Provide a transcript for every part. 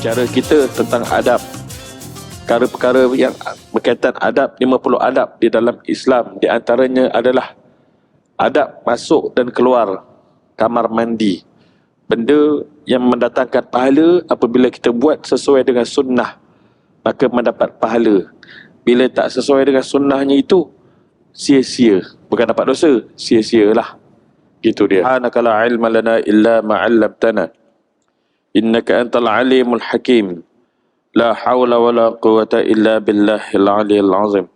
bicara kita tentang adab. Perkara-perkara yang berkaitan adab, 50 adab di dalam Islam. Di antaranya adalah adab masuk dan keluar kamar mandi. Benda yang mendatangkan pahala apabila kita buat sesuai dengan sunnah, maka mendapat pahala. Bila tak sesuai dengan sunnahnya itu, sia-sia. Bukan dapat dosa, sia-sialah. Gitu dia. Subhanaka la ilma lana illa ma 'allamtana. Innaka antal alimul hakim. La hawla wa la quwata illa billahil aliyil azim.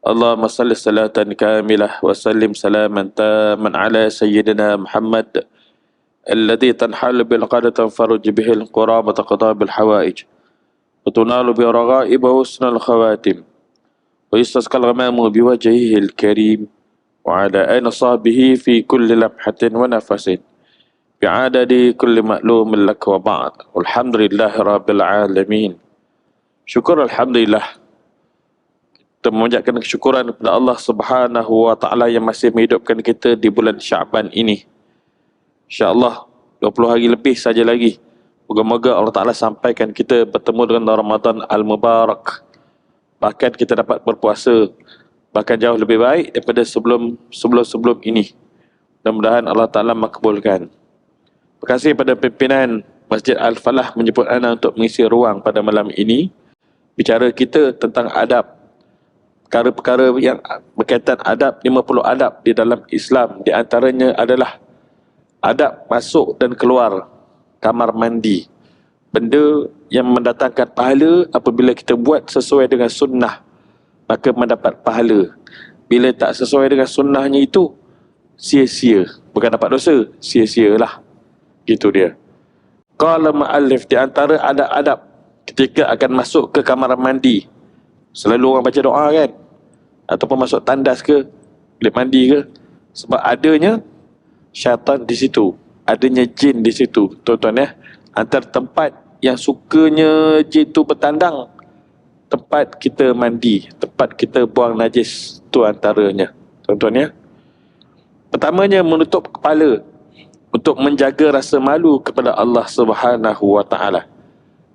Allahumma salli salatan kamilah wa sallim salaman taman ala sayyidina Muhammad alladhi tanhalu bil qadatan faruj bihil qurama taqda bil hawaij wa tunalu bi raghaib wa husnal khawatim wa yastasqal ghamamu bi wajhihil karim wa ala ayna sahbihi fi kulli lamhatin wa nafasin bi'adadi kulli ma'lumin lak wa ba'd. Alhamdulillahi rabbil alamin. Syukur alhamdulillah. Kita memanjatkan kesyukuran kepada Allah Subhanahu wa taala yang masih menghidupkan kita di bulan Syaban ini. Insya-Allah 20 hari lebih saja lagi. Moga-moga Allah Taala sampaikan kita bertemu dengan Ramadan al-Mubarak. Bahkan kita dapat berpuasa bahkan jauh lebih baik daripada sebelum ini. Mudah-mudahan Allah Taala makbulkan. Terima kasih pada pimpinan Masjid Al-Falah menjemput ana untuk mengisi ruang pada malam ini. Bicara kita tentang adab. Perkara-perkara yang berkaitan adab, 50 adab di dalam Islam. Di antaranya adalah adab masuk dan keluar kamar mandi. Benda yang mendatangkan pahala apabila kita buat sesuai dengan sunnah, maka mendapat pahala. Bila tak sesuai dengan sunnahnya itu, sia-sia. Bukan dapat dosa, sia-sialah. Gitu dia. Qala ma'allif, di antara adab-adab ketika akan masuk ke kamar mandi. Selalu orang baca doa kan? Ataupun masuk tandas ke, bilik mandi ke. Sebab adanya syaitan di situ. Adanya jin di situ. Tuan-tuan ya. Antara tempat yang sukanya jin tu bertandang, tempat kita mandi, tempat kita buang najis. Tu antaranya. Tuan-tuan ya. Pertamanya menutup kepala untuk menjaga rasa malu kepada Allah Subhanahu wa taala.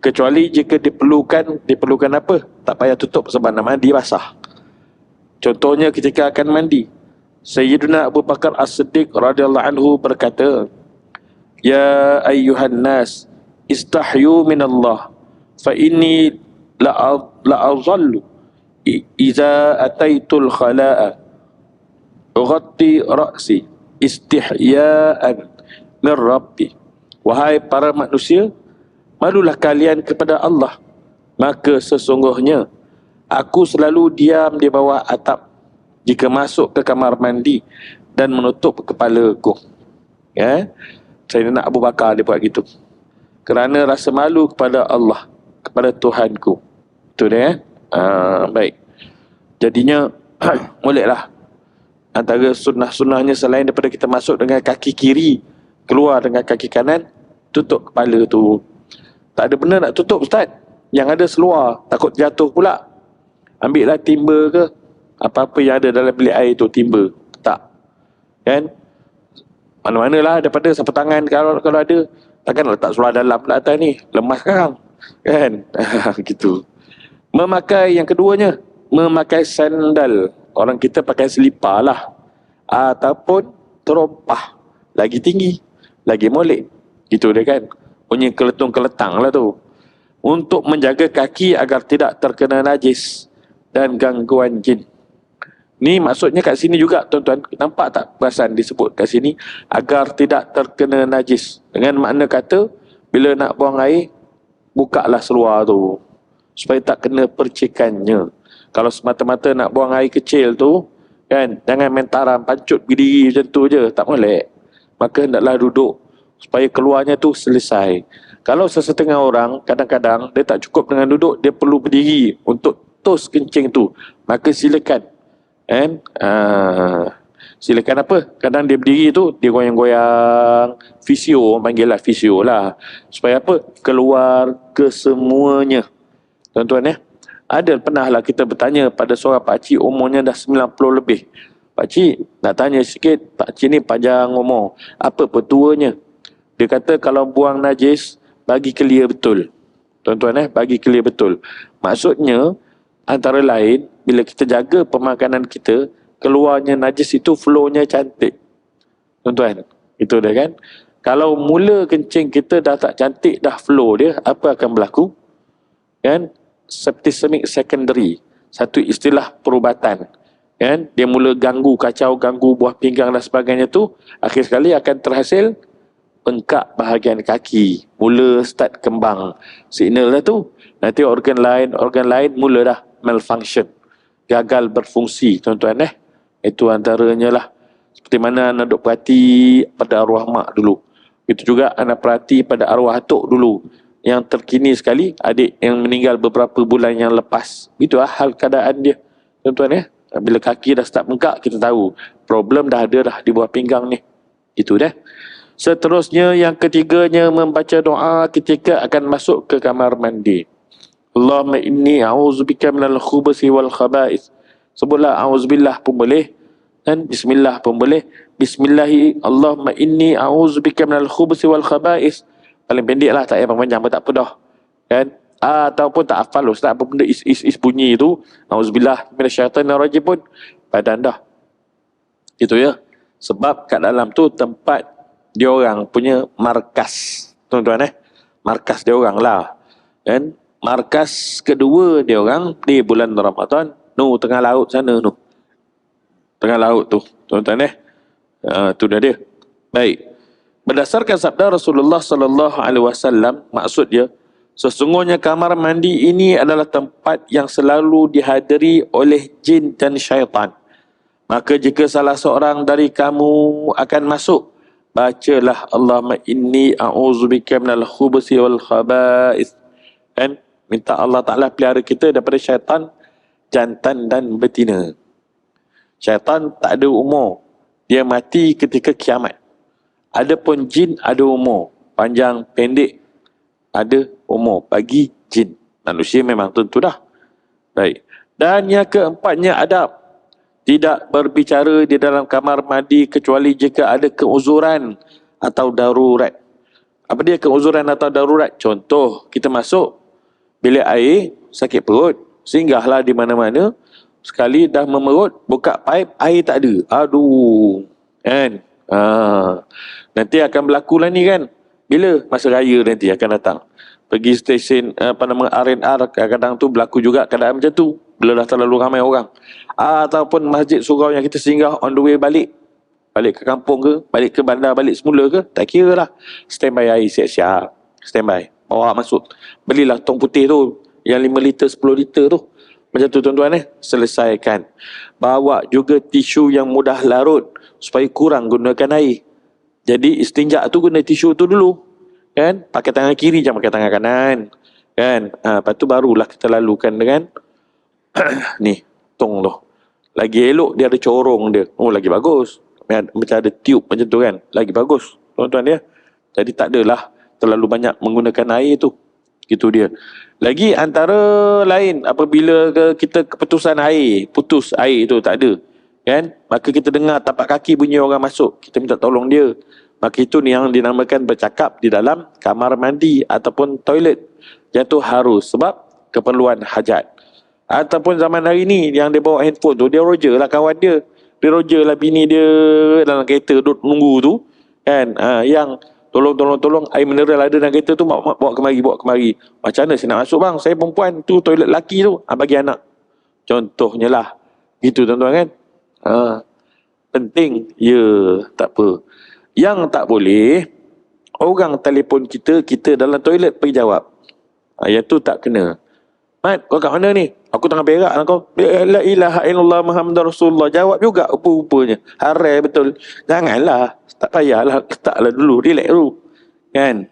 Kecuali jika diperlukan apa? Tak payah tutup sebab nak mandi basah. Contohnya ketika akan mandi, Sayyidina Abu Bakar As-Siddiq radhiyallahu anhu berkata, "Ya ayyuhan nas, istahyu minallah, fa inni la'azallu iza ataitul khala'a ughatti ra'si istihya'an min Rabbi." Wahai para manusia, malulah kalian kepada Allah, maka sesungguhnya aku selalu diam di bawah atap jika masuk ke kamar mandi dan menutup kepalaku. Ya, Sayyidina Abu Bakar dia buat gitu. Kerana rasa malu kepada Allah, kepada Tuhanku. Itu dia. Baik. Jadinya bolehlah. Antara sunnah-sunnahnya selain daripada kita masuk dengan kaki kiri, keluar dengan kaki kanan, tutup kepala tu. Tak ada benda nak tutup Ustaz. Yang ada seluar, takut jatuh pula. Ambil lah timba ke, apa-apa yang ada dalam bilik air tu, timba. Tak. Kan? Mana-manalah daripada sapu tangan kalau ada. Takkan letak seluar dalam pula atas ni. Lemas sekarang. Kan? Gitu. Memakai yang keduanya, memakai sandal. Orang kita pakai selipar lah. Ataupun terompah. Lagi tinggi, lagi molek. Gitu dia kan. Punya keletung-keletang lah tu. Untuk menjaga kaki agar tidak terkena najis dan gangguan jin. Ni maksudnya kat sini juga tuan-tuan. Nampak tak perasan disebut kat sini? Agar tidak terkena najis. Dengan makna kata, bila nak buang air, bukalah seluar tu. Supaya tak kena percikannya. Kalau semata-mata nak buang air kecil tu, kan, jangan main taram, pancut berdiri macam tu je. Tak boleh. Maka hendaklah duduk. Supaya keluarnya tu selesai. Kalau sesetengah orang, kadang-kadang dia tak cukup dengan duduk, dia perlu berdiri untuk tos kencing tu. Maka silakan. Kan? Silakan apa? Kadang dia berdiri tu, dia goyang-goyang. Fisio, orang panggil lah fisio lah. Supaya apa? Keluar kesemuanya. Tuan-tuan ya. Ada pernah lah kita bertanya pada seorang pakcik umurnya dah 90 lebih. Pakcik, nak tanya sikit. Pakcik ni panjang umur. Apa petuanya? Dia kata kalau buang najis, bagi clear betul. Tuan-tuan bagi clear betul. Maksudnya antara lain bila kita jaga pemakanan kita, keluarnya najis itu flow-nya cantik. Tuan-tuan, itu dia kan. Kalau mula kencing kita dah tak cantik, dah flow dia, apa akan berlaku? Kan? Septicemic secondary, satu istilah perubatan. Kan? Dia mula ganggu, kacau, ganggu buah pinggang dan sebagainya tu, akhir sekali akan terhasil bengkak bahagian kaki, mula start kembang. Signal dah tu. Nanti organ lain mula dah malfunction, gagal berfungsi, tuan-tuan Itu antaranya lah. Seperti mana anda duk perhati pada arwah mak dulu. Itu juga anda perhati pada arwah atuk dulu. Yang terkini sekali, adik yang meninggal beberapa bulan yang lepas. Itulah hal keadaan dia, tuan-tuan Bila kaki dah start bengkak, kita tahu problem dah ada dah di buah pinggang ni. Itu dah. Seterusnya yang ketiganya membaca doa ketika akan masuk ke kamar mandi. Allahumma inni a'udzubika minal khubuthi wal khaba'ith. Sebutlah a'udzubillah pun boleh dan bismillah pun boleh. Bismillahi Allahumma inni a'udzubika minal khubuthi wal khaba'ith. Paling pendek lah, tak payah panjang pun tak apa dah. Kan? Ataupun tak hafal ustaz apa benda is bunyi tu. A'udzubillah minasyaitanir rajim pun badan dah. Itu ya. Sebab kat dalam tu tempat dia orang punya markas, tuan-tuan markas dia orang lah kan. Markas kedua dia orang di bulan Ramadan tengah laut sana tengah laut tu, tuan-tuan tu dah dia. Baik, berdasarkan sabda Rasulullah sallallahu alaihi wasallam, maksud dia sesungguhnya kamar mandi ini adalah tempat yang selalu dihadiri oleh jin dan syaitan. Maka jika salah seorang dari kamu akan masuk, bacalah Allahumma inni a'udzubika minal khubuthi wal khaba'ith. Kan? Minta Allah Ta'ala pelihara kita daripada syaitan jantan dan betina. Syaitan tak ada umur. Dia mati ketika kiamat. Adapun jin ada umur. Panjang, pendek, ada umur. Bagi jin. Manusia memang tentu dah. Baik. Dan yang keempatnya adab. Tidak berbicara di dalam kamar mandi kecuali jika ada keuzuran atau darurat. Apa dia keuzuran atau darurat? Contoh, kita masuk bilik air, sakit perut, singgahlah di mana-mana, sekali dah memerut, buka paip, air tak ada. Aduh. Kan? Nanti akan berlaku lah ni kan. Bila? Masa raya nanti akan datang. Pergi stesen R&R, kadang-kadang tu berlaku juga keadaan macam tu. Bila dah terlalu ramai orang. Ataupun masjid surau yang kita singgah on the way balik ke kampung ke, balik ke bandar, balik semula ke, tak kira lah. Standby air siap-siap. Standby. Bawa masuk. Belilah tong putih tu. Yang 5 liter, 10 liter tu. Macam tu tuan-tuan selesaikan. Bawa juga tisu yang mudah larut. Supaya kurang gunakan air. Jadi istinja tu guna tisu tu dulu. Kan? Pakai tangan kiri, jangan pakai tangan kanan. Kan? Lepas tu barulah kita lalukan dengan ni, tong tu. Lagi elok dia ada corong dia. Oh, lagi bagus. Macam ada tube macam tu kan. Lagi bagus, tuan-tuan dia. Jadi tak adalah terlalu banyak menggunakan air tu. Itu dia. Lagi antara lain, apabila kita keputusan air, putus air tu tak ada. Kan? Maka kita dengar tapak kaki bunyi orang masuk. Kita minta tolong dia. Maka itu ni yang dinamakan bercakap di dalam kamar mandi ataupun toilet. Yang tu harus sebab keperluan hajat. Ataupun zaman hari ni yang dia bawa handphone tu, dia roger lah kawan dia. Dia roger lah bini dia dalam kereta duduk nunggu tu. Kan? Yang tolong air mineral ada dalam kereta tu, bawa kemari. Macam mana saya nak masuk bang? Saya perempuan tu, toilet lelaki tu. Bagi anak. Contohnya lah. Gitu tuan-tuan kan? Penting. Ya, tak apa. Yang tak boleh, orang telefon kita dalam toilet pergi jawab. Yang tu tak kena. Mat, kau kat mana ni? Aku tengah berak lah kau. La ilaha illallah Muhammadar Rasulullah. Jawab juga rupa-rupanya. Harai betul. Janganlah. Tak payahlah. Letaklah dulu. Relax dulu. Kan?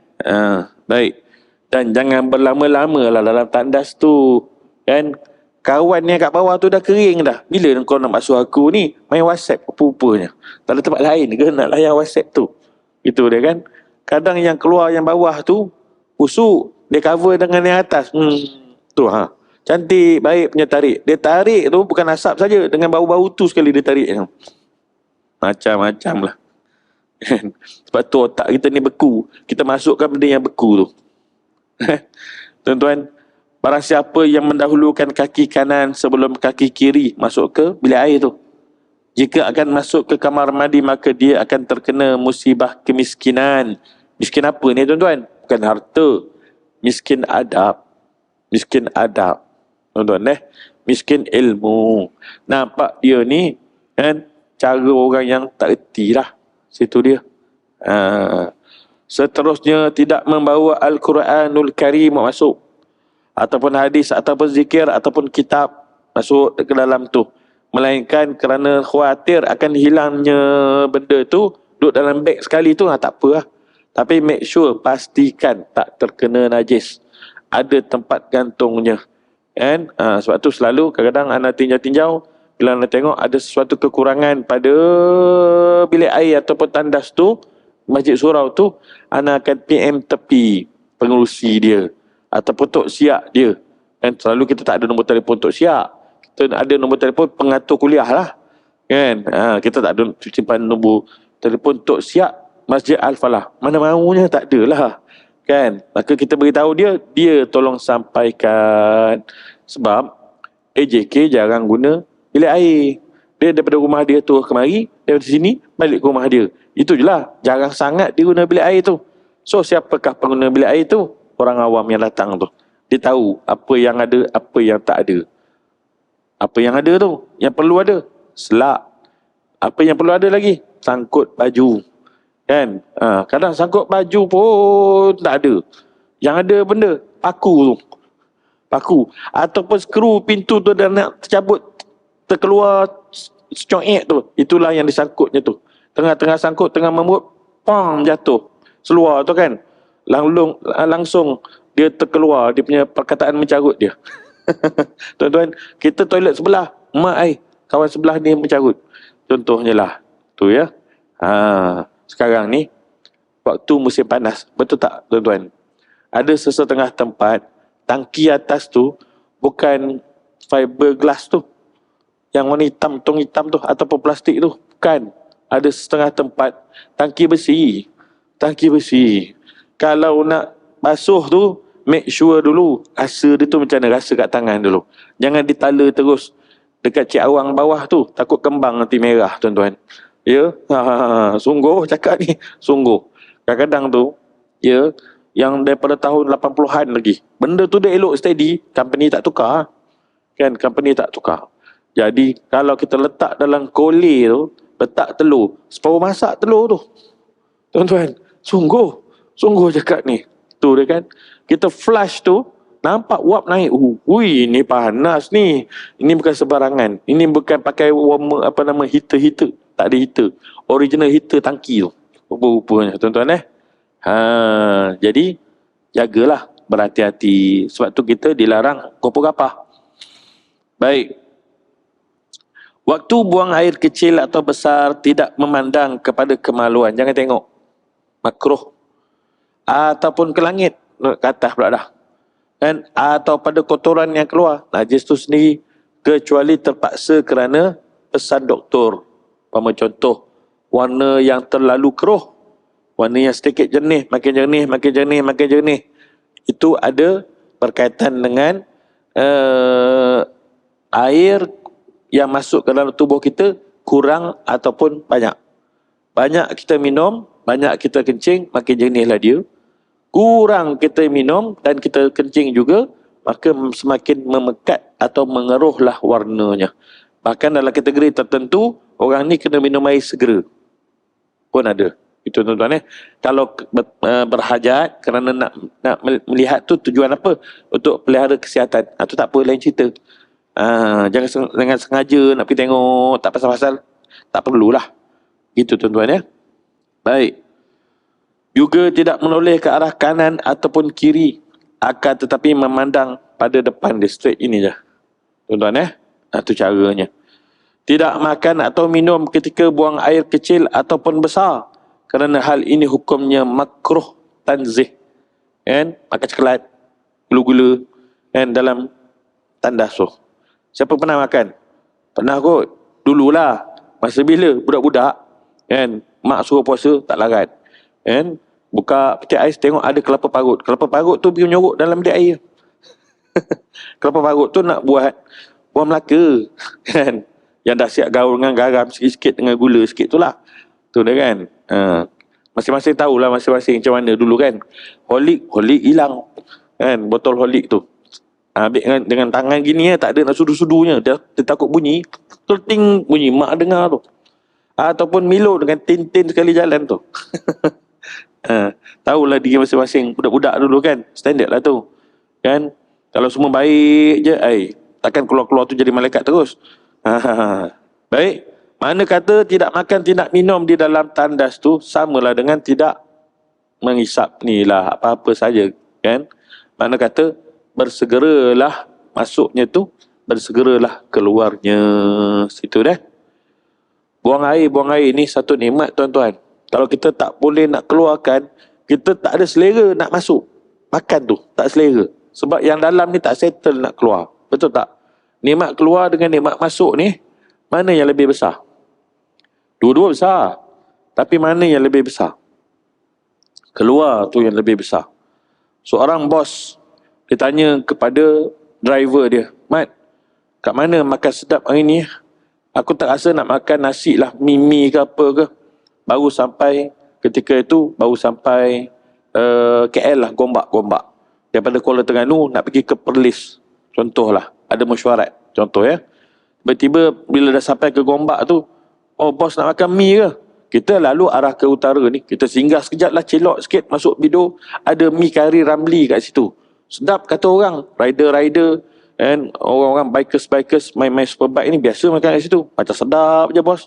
Baik. Dan jangan berlama-lama lah dalam tandas tu. Kan? Kawan yang kat bawah tu dah kering dah. Bila kau nak basuh aku ni? Main WhatsApp rupa-rupanya. Tak ada tempat lain ke nak layan WhatsApp tu? Itu dia kan? Kadang yang keluar yang bawah tu busuk. Dia cover dengan yang atas. Tu cantik, baik punya tarik. Dia tarik tu bukan asap saja, dengan bau-bau tu sekali dia tarik. Macam-macam lah. Sebab tu otak kita ni beku. Kita masukkan benda yang beku tu. Tuan-tuan, barang siapa yang mendahulukan kaki kanan sebelum kaki kiri masuk ke bilik air tu, jika akan masuk ke kamar mandi, maka dia akan terkena musibah kemiskinan. Miskin apa ni tuan-tuan? Bukan harta. Miskin adab. Miskin adab. Tuan-tuan miskin ilmu. Nampak dia ni kan, cara orang yang tak erti lah. Situ dia. Seterusnya, tidak membawa Al-Quranul Karim masuk, ataupun hadis, ataupun zikir, ataupun kitab masuk ke dalam tu, melainkan kerana khawatir akan hilangnya benda tu, duduk dalam beg sekali tu, tak apa lah. Tapi make sure, pastikan tak terkena najis, ada tempat gantungnya kan. Sebab tu selalu kadang-kadang anda tinjau-tinjau, bila anda tengok ada sesuatu kekurangan pada bilik air ataupun tandas tu, masjid surau tu, anda akan PM tepi pengurusi dia ataupun tok siap dia. Dan selalu kita tak ada nombor telefon tok siap. Kita ada nombor telefon pengatur kuliah lah. Kan? Kita tak ada simpan nombor telefon tok siap Masjid Al-Falah. Mana maunya tak ada lah. Kan? Maka kita beritahu dia, dia tolong sampaikan. Sebab AJK jarang guna bilik air. Dia daripada rumah dia tu kemari, daripada sini balik ke rumah dia. Itu je lah. Jarang sangat dia guna bilik air tu. So siapakah pengguna bilik air tu? Orang awam yang datang tu. Dia tahu apa yang ada, apa yang tak ada. Apa yang ada tu, yang perlu ada, selak. Apa yang perlu ada lagi? Sangkut baju. Kan? Kadang sangkut baju pun tak ada. Yang ada benda, paku tu. Paku. Ataupun skru pintu tu dah nak tercabut, terkeluar secoek tu. Itulah yang disangkutnya tu. Tengah-tengah sangkut, tengah memut, pam, jatuh. Seluar tu kan. Langsung dia terkeluar, dia punya perkataan mencarut dia. Tuan-tuan, kita toilet sebelah, mak kawan sebelah ni mencarut. Contohnya lah. Tu ya. Sekarang ni, waktu musim panas, betul tak tuan-tuan? Ada sesetengah tempat, tangki atas tu, bukan fiberglass tu. Yang warna hitam, tong hitam tu, ataupun plastik tu. Bukan. Ada setengah tempat, tangki besi. Tangki besi. Kalau nak basuh tu, make sure dulu rasa dia tu macam mana, rasa kat tangan dulu. Jangan ditala terus dekat cik awang bawah tu, takut kembang nanti merah tuan-tuan. Ya, sungguh cakap ni, sungguh. Kadang-kadang tu, ya, yang daripada tahun 80-an lagi, benda tu dia elok steady, company tak tukar. Kan, company tak tukar. Jadi, kalau kita letak dalam kolej tu, letak telur, separuh masak telur tu. Tuan-tuan, sungguh cakap ni. Tu dia kan. Kita flush tu, nampak uap naik. Ui, ni panas ni. Ini bukan sebarangan. Ini bukan pakai warmer, heater. Tak ada heater. Original heater tangki tu. Rupa-rupanya tuan-tuan jadi, jagalah. Berhati-hati. Sebab tu kita dilarang kumpul kapah. Baik. Waktu buang air kecil atau besar, tidak memandang kepada kemaluan. Jangan tengok. Makruh. Ataupun ke langit, ke atas pula dah. Kan? Atau pada kotoran yang keluar, najis tu sendiri, kecuali terpaksa kerana pesan doktor. Contoh, warna yang terlalu keruh, warna yang sedikit jernih, makin jernih. Itu ada berkaitan dengan air yang masuk ke dalam tubuh kita kurang ataupun banyak. Banyak kita minum, banyak kita kencing, makin jernihlah dia. Kurang kita minum dan kita kencing juga, maka semakin memekat atau mengeruhlah warnanya. Bahkan dalam kategori tertentu, orang ni kena minum air segera. Pun ada. Itu tuan-tuan Kalau berhajat kerana nak melihat tu tujuan apa? Untuk pelihara kesihatan. Itu tak apa, lain cerita. Jangan sengaja nak pergi tengok, tak pasal-pasal. Tak perlulah. Itu tuan-tuan Baik. Juga tidak menoleh ke arah kanan ataupun kiri, akan tetapi memandang pada depan dia, straight ini je. Tuan-tuan itu caranya. Tidak makan atau minum ketika buang air kecil ataupun besar, kerana hal ini hukumnya makruh tanzih. Kan? Makan coklat, gula-gula dalam tandas tu. Siapa pernah makan? Pernah kot. Dululah. Masa bila budak-budak mak suruh puasa tak larat. Buka peti ais, tengok ada kelapa parut. Kelapa parut tu pergi menyorok dalam bilik air. Kelapa parut tu nak buat buah Melaka kan, yang dah siap gaul dengan garam sikit-sikit dengan gula sikit tu lah. Tu dia kan. Masing-masing tahulah masing-masing macam mana dulu kan. Holik hilang kan, botol holik tu. Ambil dengan tangan gini tak ada nak sudu-sudunya. Dia takut bunyi, terting bunyi mak dengar tu. Ataupun Milo dengan tin-tin sekali jalan tu. Tahulah diri masing-masing budak-budak dulu kan. Standard lah tu kan. Kalau semua baik je, takkan keluar-keluar tu jadi malaikat terus. Baik. Mana kata tidak makan, tidak minum di dalam tandas tu samalah dengan tidak menghisap ni lah apa-apa saja kan. Mana kata bersegeralah masuknya tu, bersegeralah keluarnya. Situ dah. Buang air ni satu nikmat tuan-tuan. Kalau kita tak boleh nak keluarkan, kita tak ada selera nak masuk. Makan tu tak selera. Sebab yang dalam ni tak settle nak keluar. Betul tak? Nikmat keluar dengan nikmat masuk ni, mana yang lebih besar? Dua-dua besar. Tapi mana yang lebih besar? Keluar tu yang lebih besar. Seorang bos, dia tanya kepada driver dia, "Mat, kat mana makan sedap hari ni? Aku tak rasa nak makan nasi lah, mie ke apa ke." Baru sampai, ketika itu baru sampai KL lah, Gombak. Daripada Kuala Terengganu nak pergi ke Perlis. Contohlah, ada mesyuarat. Contoh ya. Tiba-tiba bila dah sampai ke Gombak tu, "Oh bos nak makan mie ke?" Kita lalu arah ke utara ni, kita singgah sekejap lah, celok sikit masuk Bido, ada mie kari Ramli kat situ. Sedap kata orang, rider and orang-orang bikers main superbike ni biasa makan kat situ. Macam sedap je bos.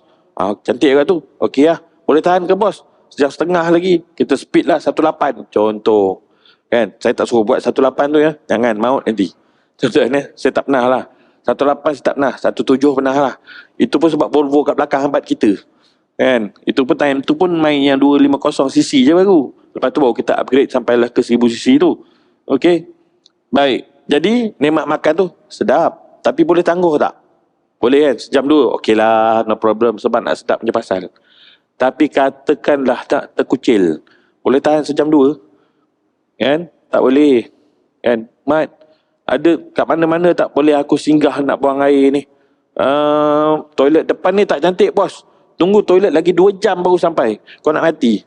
Cantik kat tu. Okey lah. Boleh tahan ke bos? Sejam setengah lagi. Kita speed lah 18. Contoh. Kan? Saya tak suruh buat 18 tu ya. Jangan maut nanti. Contohnya, saya tak pernah lah. 18 saya tak pernah. 17 pernah lah. Itu pun sebab Volvo kat belakang hambat kita. Kan? Itu pun time tu pun main yang 250cc je baru. Lepas tu baru kita upgrade sampailah ke 1000cc tu. Okey. Baik. Jadi nikmat makan tu sedap. Tapi boleh tangguh tak? Boleh kan? Sejam dua. Okey lah. No problem. Sebab nak sedap punya pasal. Tapi katakanlah tak terkucil. Boleh tahan sejam dua? Kan? Tak boleh. Kan? Mat, ada kat mana-mana tak boleh aku singgah nak buang air ni? Toilet depan ni tak cantik bos. Tunggu toilet lagi 2 jam baru sampai. Kau nak mati.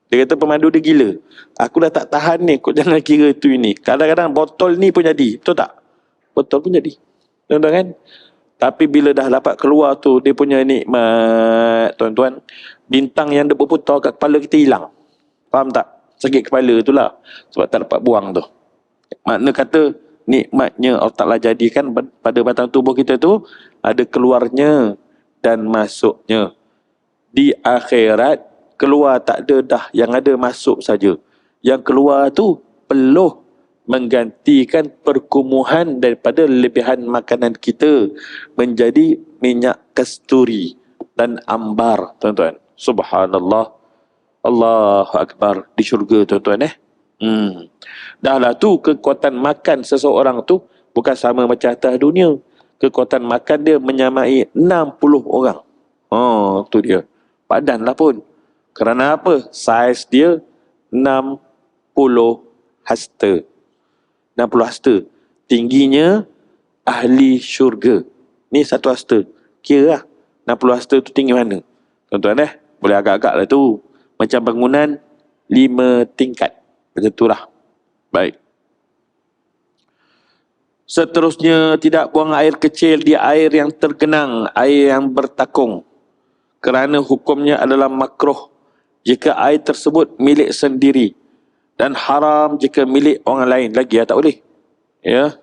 Dia kata pemandu dia gila. Aku dah tak tahan ni. Kau jangan kira tu ini. Kadang-kadang botol ni pun jadi. Betul tak? Botol pun jadi. Tuan-tuan kan? Tapi bila dah dapat keluar tu, dia punya nikmat, tuan-tuan. Bintang yang dia berputar kat kepala kita hilang. Faham tak? Sakit kepala tu lah. Sebab tak dapat buang tu. Makna kata, nikmatnya Allah Ta'ala jadikan pada batang tubuh kita tu, ada keluarnya dan masuknya. Di akhirat, keluar tak ada dah. Yang ada masuk saja. Yang keluar tu peluh menggantikan perkumuhan daripada lebihan makanan kita menjadi minyak kasturi dan ambar, tuan-tuan. Subhanallah. Allahu Akbar. Di syurga, tuan-tuan Dahlah tu kekuatan makan seseorang tu bukan sama macam atas dunia. Kekuatan makan dia menyamai 60 orang. Tu dia. Padan lah pun. Kerana apa? Saiz dia 60 hasta. 60 hasta. Tingginya ahli syurga. Ni 1 hasta. Kira lah 60 hasta tu tinggi mana? Tuan-tuan boleh agak-agak lah tu. Macam bangunan 5 tingkat. Macam tu lah. Baik. Seterusnya, tidak buang air kecil di air yang tergenang, air yang bertakung. Kerana hukumnya adalah makruh jika air tersebut milik sendiri. Dan haram jika milik orang lain. Lagi tak boleh. Ya.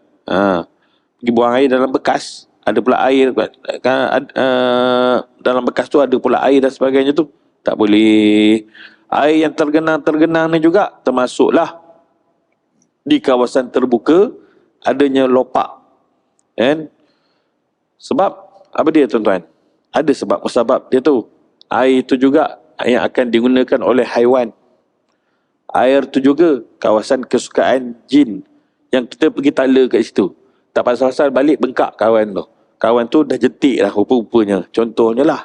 Pergi buang air dalam bekas. Ada pula air. Dalam bekas tu ada pula air dan sebagainya tu. Tak boleh. Air yang tergenang ni juga termasuklah di kawasan terbuka adanya lopak. Kan? Sebab apa dia, tuan-tuan? Ada sebab dia tu. Air tu juga yang akan digunakan oleh haiwan. Air tu juga kawasan kesukaan jin yang kita pergi tala kat situ. Tak pasal-pasal balik bengkak kawan tu. Kawan tu dah jetik lah rupa-rupanya. Contohnya lah.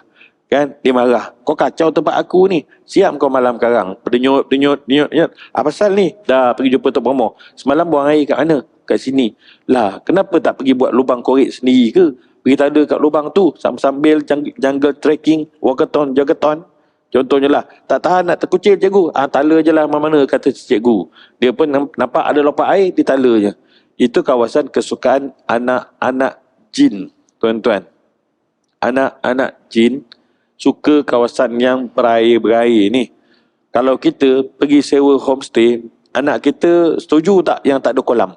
Kan? Dia marah. Kau kacau tempat aku ni. Siap kau malam karang. Berdenyut. Apa pasal ni? Dah pergi jumpa Tok Bromo. Semalam buang air kat mana? kat sini. Lah, kenapa tak pergi buat lubang korek sendiri ke? Pergi tanda kat lubang tu sambil jungle trekking, walkathon, jogathon. Contohnya lah, tak tahan nak terkucil cikgu. Tala je lah mana-mana, kata cikgu. Dia pun nampak ada lopak air, dia tala je. Itu kawasan kesukaan anak-anak jin, tuan-tuan. Anak-anak jin suka kawasan yang berair-berair ni. Kalau kita pergi sewa homestay, anak kita setuju tak yang tak ada kolam?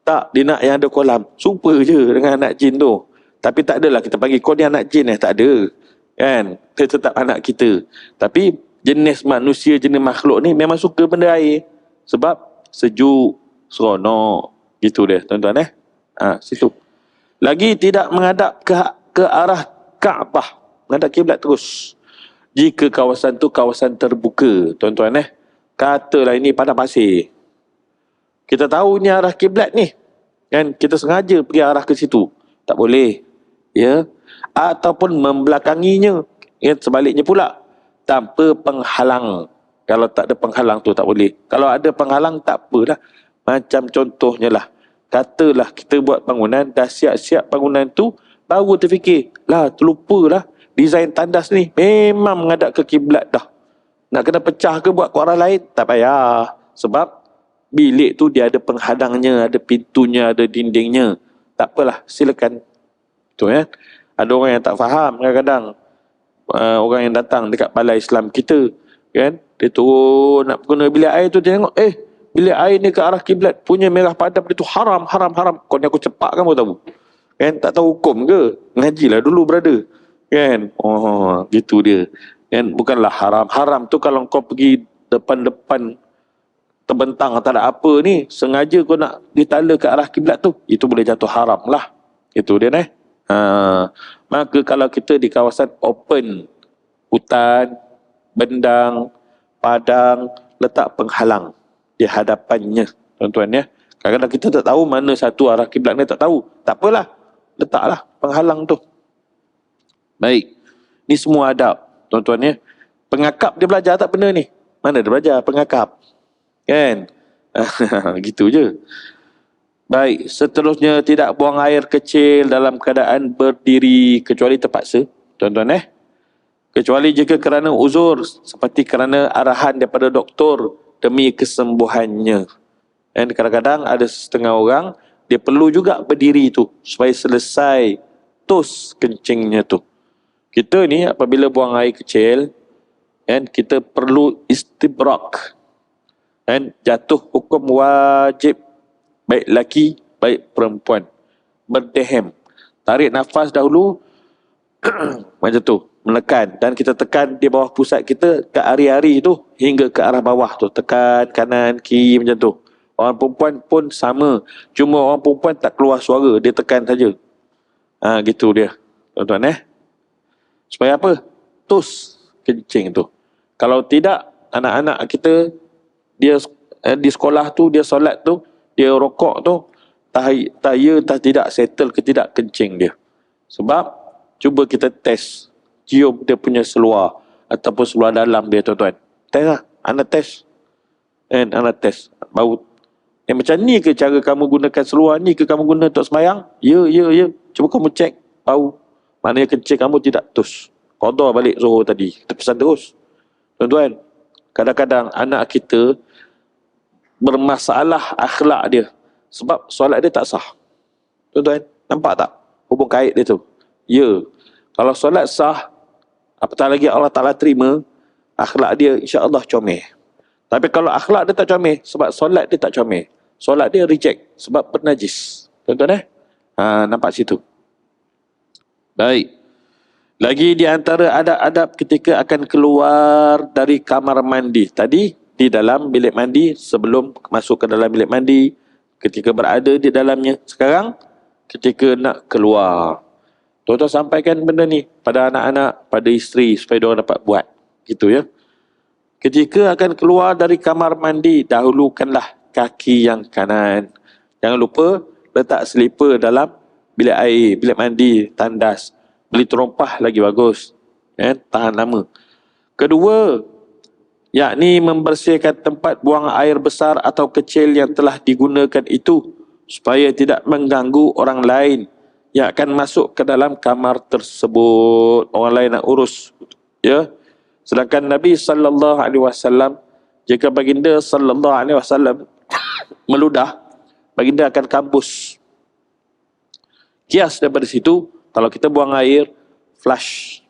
Tak, dia nak yang ada kolam. Sumpah je dengan anak jin tu. Tapi tak adalah kita panggil, kau ni anak jin tak ada. Kan? Dia tetap anak kita. Tapi jenis manusia, jenis makhluk ni memang suka benda air. Sebab sejuk, seronok. Gitu dia, tuan-tuan situ. Lagi tidak menghadap ke arah Kaabah. Menghadap kiblat terus. Jika kawasan tu kawasan terbuka, tuan-tuan katalah ini padang pasir. Kita tahu ni arah kiblat ni. Kan? Kita sengaja pergi arah ke situ. Tak boleh. Ya. Ataupun membelakanginya. Ya, sebaliknya pula. Tanpa penghalang. Kalau tak ada penghalang tu tak boleh. Kalau ada penghalang tak apalah. Macam contohnya lah. Katalah kita buat bangunan, dah siap-siap bangunan tu, baru terfikir, lah terlupalah desain tandas ni memang menghadap ke kiblat dah. Nak kena pecah ke buat ke arah lain? Tak payah. Sebab bilik tu dia ada penghadangnya, ada pintunya, ada dindingnya. Tak apalah, silakan. Tu Ada orang yang tak faham kadang-kadang. Orang yang datang dekat balai Islam kita, kan? Dia turun nak guna bilik air tu, dia tengok, bilik air ni ke arah kiblat, punya merah padam dia tu haram. Kau ni aku cepak kamu tahu. Kan? Tak tahu hukum ke? Ngajilah dulu, brother. Kan? Gitu dia. Kan? Bukanlah haram. Haram tu kalau kau pergi depan-depan terbentang tak ada apa ni, sengaja kau nak ditala ke arah kiblat tu, itu boleh jatuh haram lah. Itu dia Maka kalau kita di kawasan open, hutan, bendang, padang, letak penghalang di hadapannya, tuan-tuan Kadang-kadang kita tak tahu mana satu arah kiblat ni, tak tahu. Tak apalah, letaklah penghalang tu. Baik. Ni semua adab, tuan-tuan Pengakap dia belajar tak benda ni? Mana dia belajar pengakap? Kan? Gitu je. Baik, seterusnya tidak buang air kecil dalam keadaan berdiri kecuali terpaksa, tuan-tuan Kecuali jika kerana uzur, seperti kerana arahan daripada doktor demi kesembuhannya. Dan kadang-kadang ada setengah orang, dia perlu juga berdiri tu supaya selesai tos kencingnya tu. Kita ni apabila buang air kecil, kan, kita perlu istibrak. Dan jatuh hukum wajib, baik lelaki, baik perempuan. Berdehem. Tarik nafas dahulu, macam tu, menekan. Dan kita tekan di bawah pusat kita ke ari-ari tu, hingga ke arah bawah tu. Tekan kanan, kiri macam tu. Orang perempuan pun sama. Cuma orang perempuan tak keluar suara, dia tekan saja. Gitu dia, tuan-tuan Supaya apa? Tos kencing tu. Kalau tidak, anak-anak kita, dia di sekolah tu, dia solat tu, dia rokok tu, tidak settle ke tidak kencing dia. Sebab cuba kita test, cium dia punya seluar ataupun seluar dalam dia, tuan-tuan. Test lah, anak test. Anak test. Bau. Macam ni ke cara kamu gunakan seluar ni ke kamu guna untuk sembahyang? Ya. Cuba kamu cek bau. Maknanya kencing kamu tidak tus. Qadha balik Zuhur tadi. Kita pesan terus. Tuan-tuan, kadang-kadang anak kita bermasalah akhlak dia. Sebab solat dia tak sah. Tuan-tuan, nampak tak hubung kait dia tu? Ya. Kalau solat sah, apatah lagi Allah Ta'ala terima, akhlak dia insya-Allah comel. Tapi kalau akhlak dia tak comel, sebab solat dia tak comel, solat dia reject sebab bernajis. Tuan-tuan nampak situ. Baik. Lagi di antara adab-adab ketika akan keluar dari kamar mandi. Tadi di dalam bilik mandi, sebelum masuk ke dalam bilik mandi, ketika berada di dalamnya. Sekarang ketika nak keluar. Tuan-tuan sampaikan benda ni pada anak-anak, pada isteri, supaya diorang dapat buat. Gitu ya. Ketika akan keluar dari kamar mandi, dahulukanlah kaki yang kanan. Jangan lupa letak selipar dalam bilik air, bilik mandi, tandas. Beli terompah lagi bagus. Tahan lama. Kedua, yakni membersihkan tempat buang air besar atau kecil yang telah digunakan itu supaya tidak mengganggu orang lain yang akan masuk ke dalam kamar tersebut. Orang lain nak urus, ya. Sedangkan Nabi sallallahu alaihi wasallam, jika baginda sallallahu alaihi wasallam meludah, baginda akan kampus. Kias daripada situ, kalau kita buang air, flush.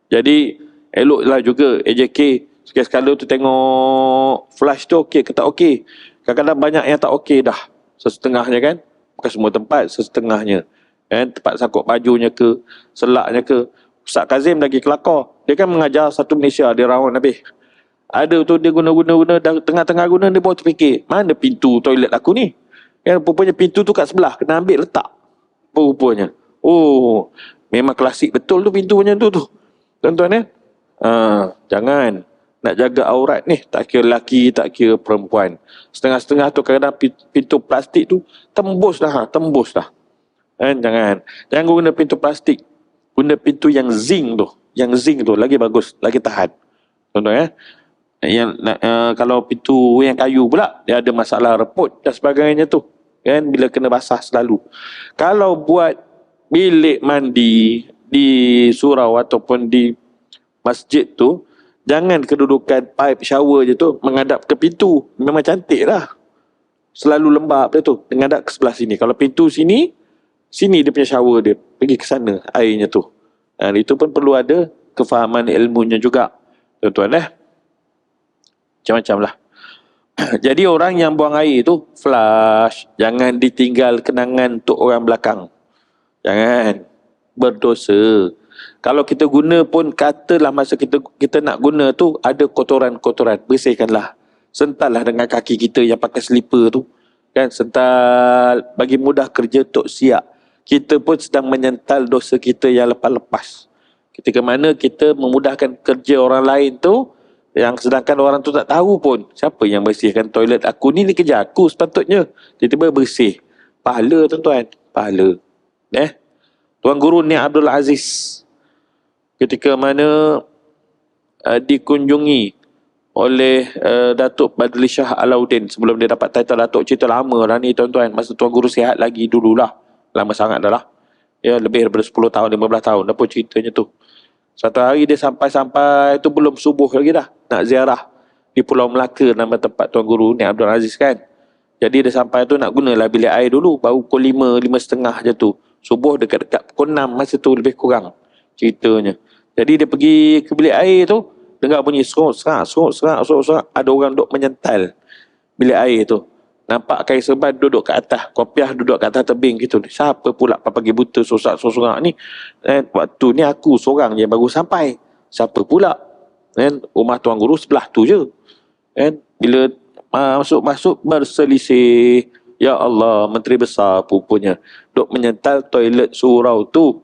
Jadi eloklah juga AJK sekali-sekala tu tengok flush tu okey ke tak okey. Kadang-kadang banyak yang tak okey dah, sesetengahnya kan. Bukan semua tempat, sesetengahnya kan. Tempat sakut bajunya ke, selaknya ke. Ustaz Kazim lagi kelakar, dia kan mengajar satu Malaysia, dia rawat Nabi. Ada tu dia guna, tengah-tengah guna dia baru terfikir, mana pintu toilet aku ni? Kan rupanya pintu tu kat sebelah, kena ambil letak. Rupanya. Oh, memang klasik betul tu pintu punya tu. Tuan-tuan ya. Jangan nak jaga aurat ni, tak kira lelaki, tak kira perempuan. Setengah-setengah tu kadang pintu plastik tu tembus dah. Jangan guna pintu plastik. Guna pintu yang zinc tu lagi bagus, lagi tahan. Tuan-tuan ya. Kalau pintu yang kayu pula, dia ada masalah reput dan sebagainya tu. Kan, bila kena basah selalu. Kalau buat bilik mandi di surau ataupun di masjid tu, jangan kedudukan pipe shower je tu menghadap ke pintu. Memang cantik lah, selalu lembap dia tu, menghadap ke sebelah sini. Kalau pintu sini dia punya shower dia, pergi ke sana airnya tu. Itu pun perlu ada kefahaman ilmunya juga, tuan-tuan. Macam-macam lah. Jadi orang yang buang air tu flush, jangan ditinggal kenangan untuk orang belakang. Jangan, berdosa. Kalau kita guna pun, katalah masa kita nak guna tu ada kotoran-kotoran, bersihkanlah. Sentallah dengan kaki kita yang pakai slipper tu, kan, sental, bagi mudah kerja tok siap. Kita pun sedang menyental dosa kita yang lepas-lepas. Ketika mana kita memudahkan kerja orang lain tu, yang sedangkan orang tu tak tahu pun siapa yang bersihkan toilet aku ni kerja aku sepatutnya, tiba-tiba bersih. Pahala, tuan-tuan, pahala. Tuan Guru Ni Abdul Aziz, ketika mana dikunjungi oleh Datuk Badli Shah Alauddin, sebelum dia dapat title Datuk, cerita lama lah ni, tuan-tuan. Masa Tuan Guru sihat lagi dululah, lama sangat dah lah, ya, lebih daripada 10 tahun, 15 tahun dah pun ceritanya tu. Satu hari dia sampai tu belum subuh lagi dah, nak ziarah di Pulau Melaka, nama tempat Tuan Guru Ni Abdul Aziz kan. Jadi dia sampai tu nak gunalah bilik air dulu, baru pukul 5, 5.30 je tu. Subuh dekat-dekat pukul 6 masa tu lebih kurang ceritanya. Jadi dia pergi ke bilik air tu, dengar bunyi serok-serak. Ada orang duk menyental bilik air tu. Nampak kain serban duduk kat atas, kopiah duduk kat atas tebing gitu. Siapa pula pagi buta sorak-sorak ni? Waktu ni aku seorang je baru sampai. Siapa pula? Rumah Tuan Guru sebelah tu je. Bila masuk berselisih. Ya Allah, Menteri Besar punya duk menyental toilet surau tu.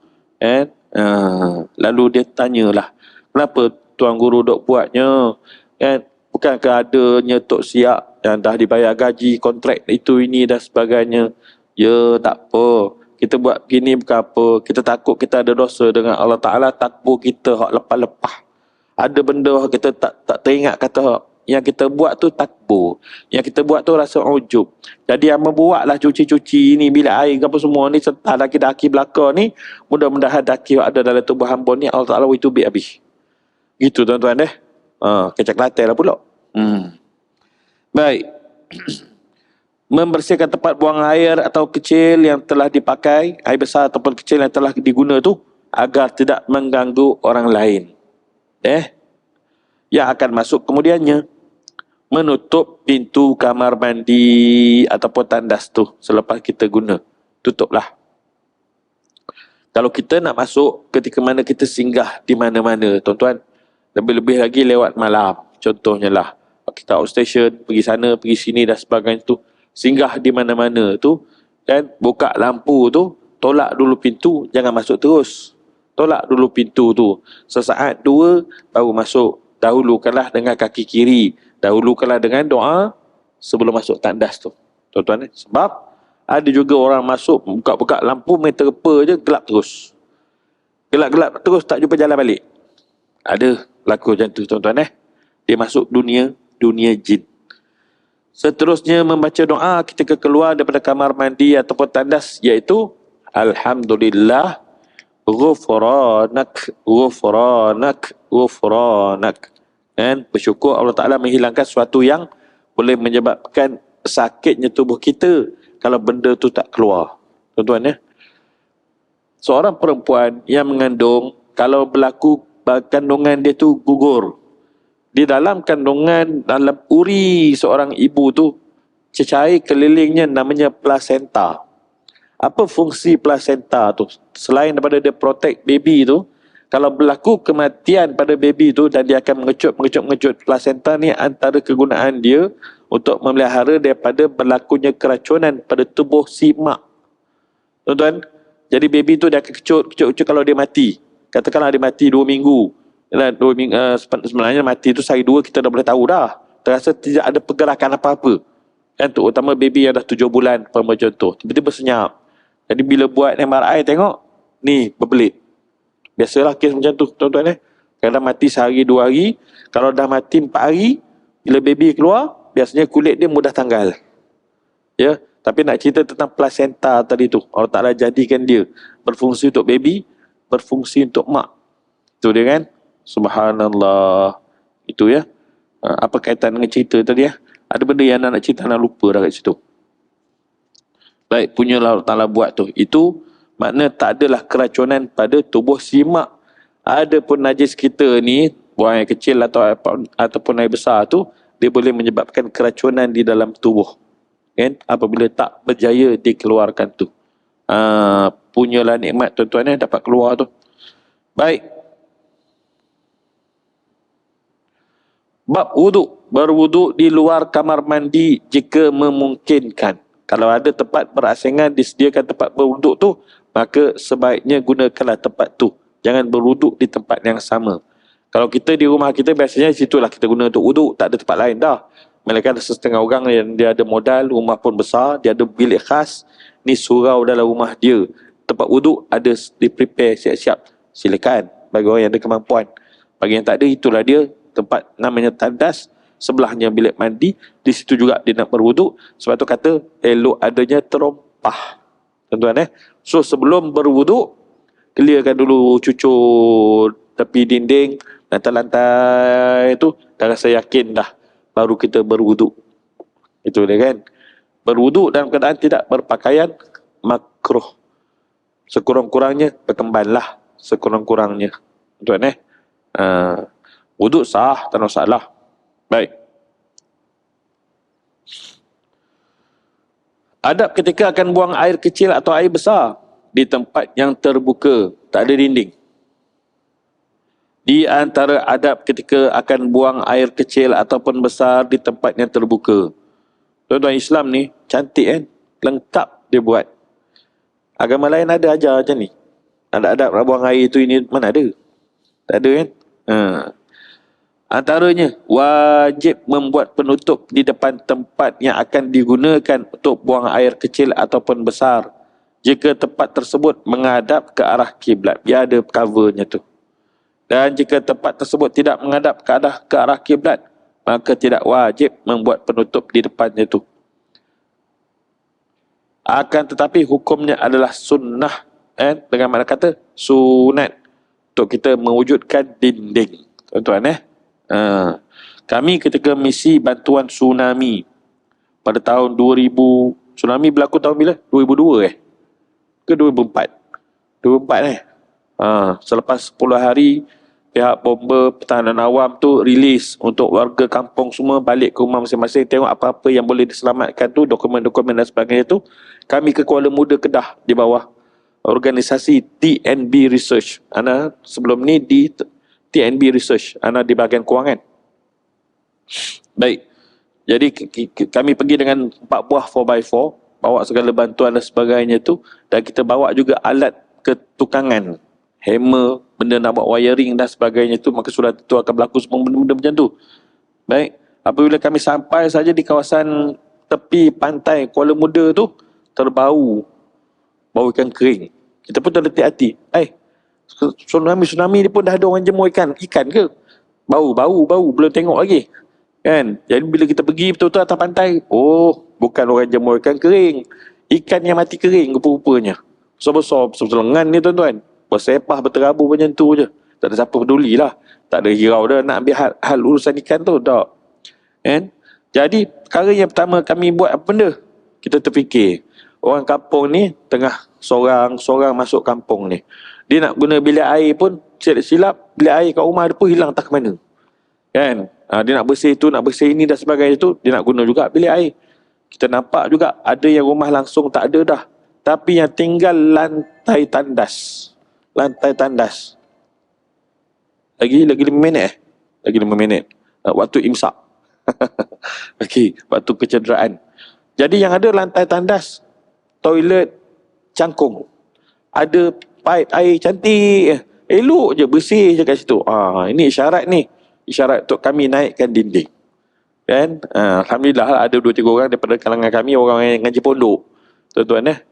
Lalu dia tanyalah, kenapa Tuan Guru duk buatnya? Bukankah adanya tok siap yang dah dibayar gaji, kontrak itu ini dan sebagainya? Ya, tak apa. Kita buat begini bukan apa. Kita takut kita ada dosa dengan Allah Ta'ala, takbur kita hak lepas-lepas. Ada benda kita tak teringat kata yang kita buat tu takbur. Yang kita buat tu rasa ujub. Jadi yang membuatlah cuci-cuci ni, bilik air apa semua ni, serta daki-daki belakang ni, mudah-mudahan daki ada dalam tubuh hamba ni Allah Ta'ala itu habis. Gitu, tuan-tuan kecak latai lah pula. Baik. Membersihkan tempat buang air atau kecil yang telah dipakai, air besar ataupun kecil yang telah diguna tu, agar tidak mengganggu orang lain. Yang akan masuk kemudiannya. Menutup pintu kamar mandi ataupun tandas tu selepas kita guna. Tutuplah. Kalau kita nak masuk ketika mana kita singgah di mana-mana, tuan-tuan, lebih-lebih lagi lewat malam. Contohnya lah, kita outstation, pergi sana, pergi sini dan sebagainya tu. Singgah di mana-mana tu, kan, buka lampu tu, tolak dulu pintu, jangan masuk terus. Tolak dulu pintu tu. Sesaat, dua, baru masuk. Dahulukanlah dengan kaki kiri. Dahulukanlah dengan doa sebelum masuk tandas tu. Tuan-tuan, sebab ada juga orang masuk, buka-buka lampu, main terpa je, gelap terus. Gelap-gelap terus, tak jumpa jalan balik. Ada laku macam tu, tuan-tuan. Dia masuk dunia jin. Seterusnya membaca doa ketika keluar daripada kamar mandi ataupun tandas, iaitu Alhamdulillah, Ghufranak, Ghufranak, Ghufranak. Dan bersyukur Allah Ta'ala menghilangkan sesuatu yang boleh menyebabkan sakitnya tubuh kita kalau benda tu tak keluar. Tuan-tuan ya. Seorang perempuan yang mengandung, kalau berlaku kandungan dia tu gugur, di dalam kandungan, dalam uri seorang ibu tu, cecair kelilingnya namanya plasenta. Apa fungsi plasenta tu? Selain daripada dia protect baby tu, kalau berlaku kematian pada baby tu dan dia akan mengecut, plasenta ni antara kegunaan dia untuk memelihara daripada berlakunya keracunan pada tubuh si mak. Tuan-tuan, jadi baby tu dia akan kecut kalau dia mati. Katakanlah dia mati 2 minggu. Yalah, 2 minggu, sebenarnya mati tu sehari 2 kita dah boleh tahu dah. Terasa tidak ada pergerakan apa-apa. Kan tu, utama baby yang dah 7 bulan, macam tu. Tiba-tiba senyap. Jadi bila buat MRI tengok, ni berbelit. Biasalah kes macam tu, tuan-tuan Kadang mati sehari 2 hari. Kalau dah mati 4 hari, bila baby keluar, biasanya kulit dia mudah tanggal. Ya, tapi nak cerita tentang plasenta tadi tu, Allah Ta'ala jadikan dia berfungsi untuk baby, berfungsi untuk mak. Itu dia kan? Subhanallah. Itu ya. Apa kaitan dengan cerita tadi ya? Ada benda yang nak cerita, nak lupa dah kat situ. Baik, punyalah Allah Ta'ala buat tu. Itu makna tak adalah keracunan pada tubuh si mak. Ada pun najis kita ni, buang air kecil ataupun air besar tu, dia boleh menyebabkan keracunan di dalam tubuh. Kan? Apabila tak berjaya dikeluarkan tu. Punyalah nikmat tuan-tuan dapat keluar tu. Baik. Bab wuduk. Berwuduk di luar kamar mandi jika memungkinkan. Kalau ada tempat berasingan disediakan tempat berwuduk tu, maka sebaiknya gunakanlah tempat tu. Jangan berwuduk di tempat yang sama. Kalau kita di rumah kita, biasanya situlah kita guna untuk wuduk. Tak ada tempat lain dah. Melainkan setengah orang yang dia ada modal, rumah pun besar, dia ada bilik khas, ni surau dalam rumah dia. Tempat wuduk ada di prepare siap-siap. Silakan bagi orang yang ada kemampuan. Bagi yang tak ada, itulah dia tempat namanya tandas, sebelahnya bilik mandi, di situ juga dia nak berwuduk. Sebab tu kata elok adanya terompah. Tuan-tuan So sebelum berwuduk, clearkan dulu cucur tepi dinding, lantai-lantai tu, dah rasa yakin dah, baru kita berwuduk. Itu dia kan. Berwuduk dalam keadaan tidak berpakaian makruh. Sekurang-kurangnya berkembanlah, sekurang-kurangnya. Tuan wuduk sah, tak ada masalah. Baik. Adab ketika akan buang air kecil atau air besar di tempat yang terbuka, tak ada dinding. Di antara adab ketika akan buang air kecil ataupun besar di tempat yang terbuka. Tuan-tuan, Islam ni cantik kan? Lengkap dia buat. Agama lain ada ajar macam ni. Ada adab buang air tu, ini mana ada? Tak ada kan? Antaranya, wajib membuat penutup di depan tempat yang akan digunakan untuk buang air kecil ataupun besar. Jika tempat tersebut menghadap ke arah kiblat, dia ada covernya tu. Dan jika tempat tersebut tidak menghadap ke arah kiblat, maka tidak wajib membuat penutup di depannya tu. Akan tetapi hukumnya adalah sunnah. Dengan makna kata sunat. Untuk kita mewujudkan dinding. Tuan-tuan kami ketika misi bantuan tsunami pada tahun 2000, tsunami berlaku tahun bila? 2002 ke 2004? 2004 selepas 10 hari pihak bomba pertahanan awam tu rilis untuk warga kampung semua balik ke rumah masing-masing, tengok apa-apa yang boleh diselamatkan tu, dokumen-dokumen dan sebagainya tu. Kami ke Kuala Muda, Kedah, di bawah organisasi TNB Research. Ana sebelum ni di TNB Research, ana di bahagian kewangan. Baik. Jadi kami pergi dengan 4 buah 4x4, bawa segala bantuan dan sebagainya tu, dan kita bawa juga alat ketukangan, hammer, benda nak buat wiring dan sebagainya tu, maka sudah tentu akan berlaku semua benda-benda macam tu. Baik. Apabila kami sampai saja di kawasan tepi pantai Kuala Muda tu, terbau bau ikan kering. Kita pun terletih hati. Tsunami ni pun dah ada orang jemur ikan ke? Bau, belum tengok lagi. Kan? Jadi bila kita pergi betul-betul atas pantai, oh, bukan orang jemur ikan kering. Ikan yang mati kering rupa-rupanya. Besar-besar, besar lengan ni tuan-tuan. Bersepah, berterabur macam tu je. Tak ada siapa peduli lah. Tak ada hirau dah nak ambil hal urusan ikan tu. Tak. Kan? Jadi, perkara yang pertama kami buat apa benda? Kita terfikir, orang kampung ni tengah sorang masuk kampung ni. Dia nak guna bilik air pun, silap-silap bilik air kat rumah dia pun hilang tak ke mana. Kan? Dia nak bersih tu, nak bersih ini dan sebagainya tu, dia nak guna juga bilik air. Kita nampak juga ada yang rumah langsung tak ada dah. Tapi yang tinggal lantai tandas. Lantai tandas. Lagi 5 minit Lagi 5 minit. Waktu imsak. Okey, waktu kecederaan. Jadi yang ada lantai tandas, toilet cangkung. Ada pipe air cantik. Elok je, bersih je kat situ. Ini isyarat ni. Isyarat untuk kami naikkan dinding. Kan? Alhamdulillah ada 2-3 orang daripada kalangan kami, orang yang ngaji pondok. Tuan-tuan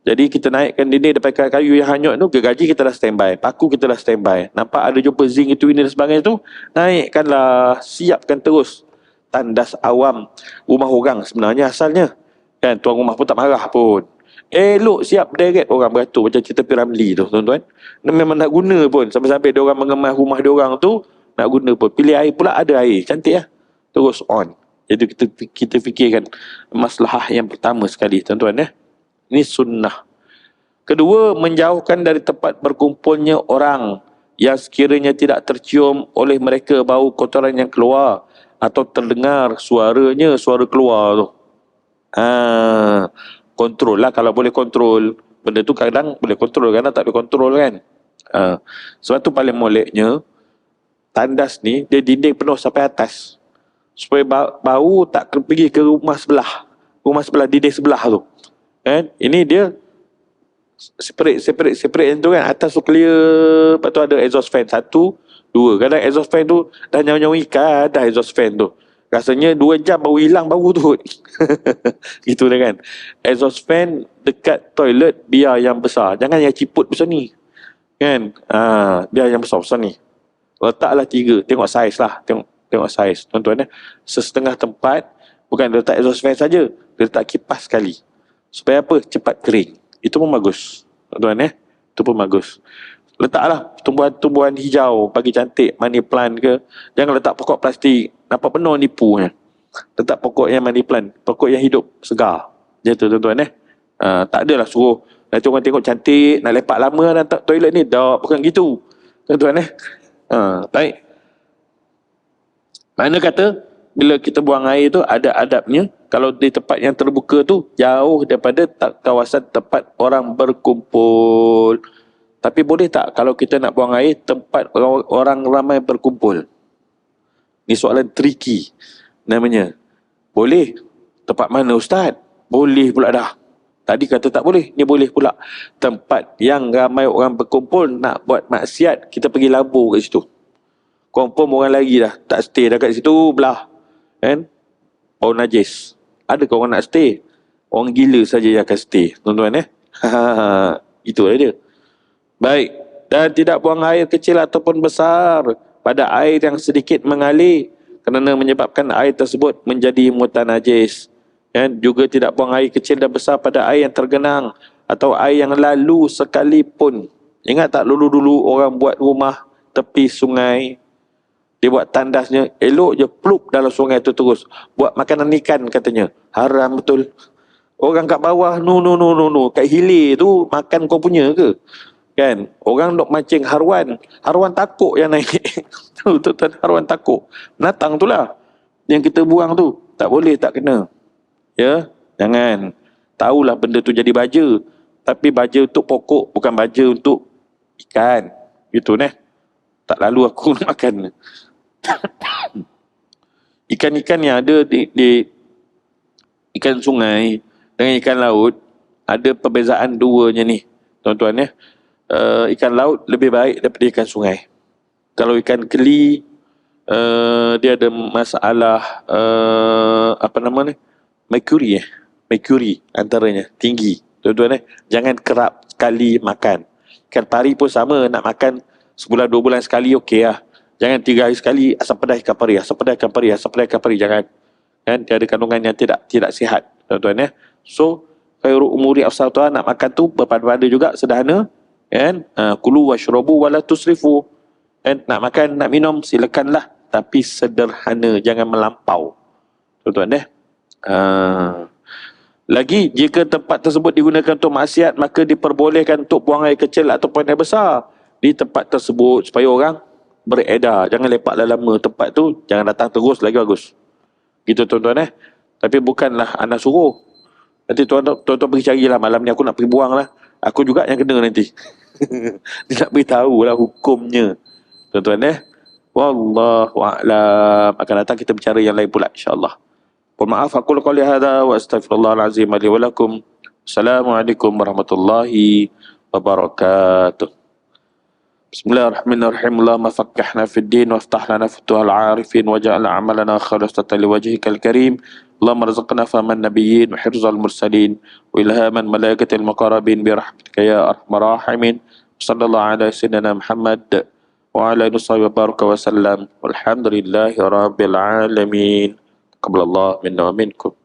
Jadi kita naikkan dinding daripada kayu yang hanyut tu, gergaji kita dah standby, paku kita dah standby. Nampak ada jumpa zinc itu ini dan sebagainya tu, naikkanlah, siapkan terus. Tandas awam rumah orang sebenarnya asalnya. Kan, tuan rumah pun tak marah pun. Elok siap direct orang beratur macam cerita Piramli tu tuan-tuan. Memang nak guna pun sampai-sampai dia orang mengemas rumah dia orang tu, nak guna pun. Pilih air pula ada air, cantik lah. Terus on. Jadi kita fikirkan maslahah yang pertama sekali tuan-tuan Ini sunnah. Kedua, menjauhkan dari tempat berkumpulnya orang yang sekiranya tidak tercium oleh mereka bau kotoran yang keluar atau terdengar suaranya, suara keluar tu. Kontrol lah kalau boleh kontrol. Benda tu kadang boleh kontrol, kadang tak boleh kontrol kan. Sebab tu paling moleknya tandas ni dia dinding penuh sampai atas. Supaya bau tak pergi ke rumah sebelah. Rumah sebelah, dinding sebelah tu. Kan? Ini dia separate yang tu kan. Atas tu clear, lepas tu ada exhaust fan 1, 2. Kadang exhaust fan tu dah nyawa-nyawa ikan, dah exhaust fan tu. Rasanya 2 jam baru hilang bau tu. Gitu dah kan. Exhaust fan dekat toilet biar yang besar. Jangan yang ciput besar ni. Kan? Biar yang besar ni. Letaklah 3. Tengok saiz lah. Tengok saiz. Tuan-tuan Sesetengah tempat bukan letak exhaust fan saja. Dia letak kipas sekali. Supaya apa? Cepat kering. Itu pun bagus. Tuan-tuan Itu pun bagus. Letaklah tumbuhan-tumbuhan hijau bagi cantik, money plant ke. Jangan letak pokok plastik. Nampak penuh nipunya. Letak pokok yang money plant, pokok yang hidup, segar. Gitu tuan-tuan tak adalah suruh nanti orang tengok cantik, nak lepak lama dalam toilet ni. Tak, bukan gitu. Tuan-tuan baik. Mana kata bila kita buang air tu ada adabnya. Kalau di tempat yang terbuka tu jauh daripada kawasan tempat orang berkumpul. Tapi boleh tak kalau kita nak buang air tempat orang ramai berkumpul? Ni soalan tricky namanya. Boleh. Tempat mana ustaz? Boleh pula dah. Tadi kata tak boleh, ni boleh pula. Tempat yang ramai orang berkumpul nak buat maksiat, kita pergi labur kat situ. Confirm orang lagi dah, tak stay dah kat situ belah. Kan? Bau najis. Adakah orang nak stay? Orang gila saja yang akan stay. Tuan-tuan Itu dia. Baik. Dan tidak buang air kecil ataupun besar pada air yang sedikit mengalir kerana menyebabkan air tersebut menjadi mutanajis. Dan juga tidak buang air kecil dan besar pada air yang tergenang atau air yang lalu sekalipun. Ingat tak dulu-dulu orang buat rumah tepi sungai, dia buat tandasnya, elok je plup dalam sungai tu terus. Buat makanan ikan katanya. Haram betul. Orang kat bawah, no. Kat hilir tu, makan kau punya ke? Kan? Orang dok mancing haruan. Haruan takuk yang naik. Tuan-tuan, haruan takuk. Binatang tu lah. Yang kita buang tu. Tak boleh, tak kena. Ya? Jangan. Tahulah benda tu jadi baja. Tapi baja untuk pokok, bukan baja untuk ikan. Gitu tak lalu aku nak makan. Ikan-ikan yang ada di ikan sungai dengan ikan laut ada perbezaan duanya ni tuan-tuan ikan laut lebih baik daripada ikan sungai. Kalau ikan keli dia ada masalah mercury antaranya tinggi tuan-tuan jangan kerap sekali makan. Ikan pari pun sama, nak makan sebulan 2 bulan sekali okey lah. Jangan 3 hari sekali asam pedas ikan peri, asam pedas ikan peri, asam pedas ikan peri, jangan. Kan dia ada kandungan yang tidak sihat, tuan-tuan ya. So khairu umuri afsatuha, nak makan tu berpada-pada juga, sederhana kan. Kulu washrabu wala tusrifu. Kan nak makan, nak minum silakanlah, tapi sederhana, jangan melampau, tuan-tuan ya. Lagi, jika tempat tersebut digunakan untuk maksiat, maka diperbolehkan untuk buang air kecil ataupun air besar di tempat tersebut supaya orang beredar. Jangan lepak lama tempat tu, jangan datang terus lagi bagus. Gitu tuan-tuan Tapi bukanlah anak suruh. Nanti tuan-tuan pergi carilah, malam ni aku nak pergi buang lah. Aku juga yang kena nanti. Dia nak beritahu lah hukumnya. Tuan-tuan Wallahu a'lam. Akan datang kita bicara yang lain pula insyaAllah. Maaf, aku qouli hadza wa astaghfirullahalazim li wa lakum. Assalamualaikum warahmatullahi wabarakatuh. Bismillahirrahmanirrahim. Allahumma faqqihna fid din waftah lana futuhal arifin waj'al a'malana khalisatan liwajhikal karim. Allahumma rizqna fahman nabiyyin wa hirzal mursalin wa ilhaman malaikatil muqarrabin bi rahmatika ya arhamar rahimin. Sallallahu ala sayyidina Muhammad wa ala alihi wa baraka wa sallam. Walhamdulillahi rabbil alamin. Taqabbalallahu minna wa minkum.